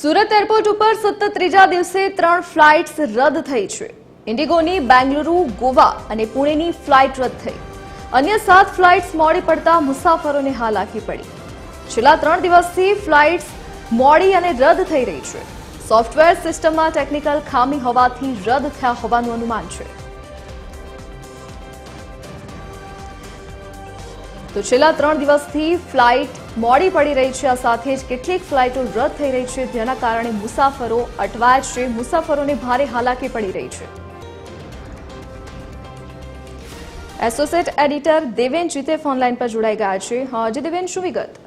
Surat airport ઉપર સતત ત્રીજા દિવસે 3 ફ્લાઇટ્સ રદ થઈ છે। ઇન્ડિગોની બેંગલુરુ, ગોવા અને પુણેની ફ્લાઇટ રદ થઈ। અન્ય 7 ફ્લાઇટ્સ મોડી પડતા મુસાફરોને હાલાકી પડી। છેલ્લા 3 દિવસથી ફ્લાઇટ્સ મોડી અને રદ થઈ રહી છે। સોફ્ટવેર સિસ્ટમમાં ટેકનિકલ ખામી હોવાથી રદ થયા હોવાનું અનુમાન છે। તો છેલ્લા 3 દિવસથી ફ્લાઇટ મોડી પડી રહી છે। આ સાથે જ કેટલીક ફ્લાઇટો રદ થઈ રહી છે, જેના કારણે મુસાફરો અટવાય છે। મુસાફરોને ભારે હાલાકી પડી રહી છે। એસોસિએટ એડિટર દેવેન ચિતેફ ઓનલાઈન પર જોડાઈ ગયા છે। જી દેવેન, શું વિગત?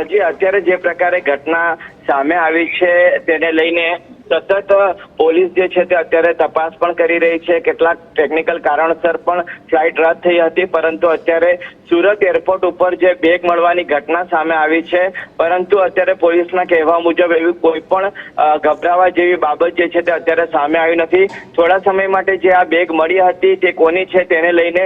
જી, અત્યારે જે પ્રકારે ઘટના સામે આવી છે તેને લઈને સતત પોલીસ જે છે તે અત્યારે તપાસ પણ કરી રહી છે। કેટલાક ટેકનિકલ કારણસર પણ ફ્લાઇટ રદ થઈ હતી, પરંતુ અત્યારે સુરત એરપોર્ટ ઉપર જે બેગ મળવાની ઘટના સામે આવી છે, પરંતુ અત્યારે પોલીસના કહેવા મુજબ એવી કોઈ પણ ગભરાવા જેવી બાબત જે છે તે અત્યારે સામે આવી નથી। થોડા સમય માટે જે આ બેગ મળી હતી તે કોની છે તેને લઈને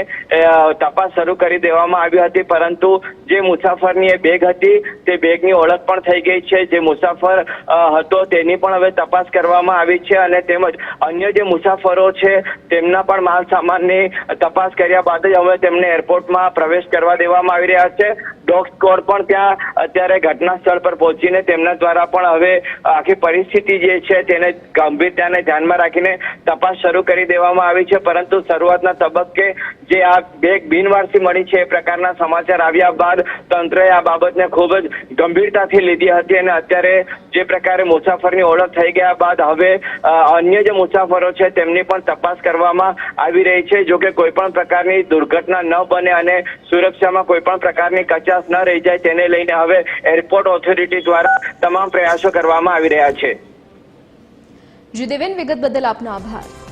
તપાસ શરૂ કરી દેવામાં આવી હતી, પરંતુ જે મુસાફરની એ બેગ હતી તે બેગની ઓળખ પણ થઈ ગઈ છે। જે મુસાફર હતો તેની પણ હવે તપાસ કરવામાં આવી છે, અને તેમજ અન્ય જે મુસાફરો છે તેમના પણ માલ સામાનની તપાસ કર્યા બાદ જ હવે તેમને એરપોર્ટમાં પ્રવેશ કરવા દેવામાં આવી રહ્યા છે। ડોગ સ્ક્વોડ પણ ત્યાં અત્યારે ઘટના સ્થળ પર પહોંચીને તેમના દ્વારા પણ હવે આખી પરિસ્થિતિ જે છે તેને ગંભીરતાને ધ્યાનમાં રાખીને તપાસ શરૂ કરી દેવામાં આવી છે। પરંતુ શરૂઆતના તબક્કે જે આ બેગ બિનવારસી મળી છે એ પ્રકારના સમાચાર આવ્યા બાદ તંત્રએ આ બાબતને ખૂબ જ ગંભીરતાથી લીધી હતી, અને અત્યારે જે પ્રકારે મુસાફરની ઓળખ થઈ ગયા બાદ હવે અન્ય જે મુસાફરો છે તેમની પણ તપાસ કરવામાં આવી રહી છે। જો કે કોઈ પણ પ્રકારની દુર્ઘટના ન બને અને સુરક્ષામાં કોઈ પણ પ્રકારની કચાશ ન રહી જાય તેને લઈને હવે એરપોર્ટ ઓથોરિટી દ્વારા તમામ પ્રયાસો કરવામાં આવી રહ્યા છે। જી દેવેન, વિગત બદલ આપનો આભાર।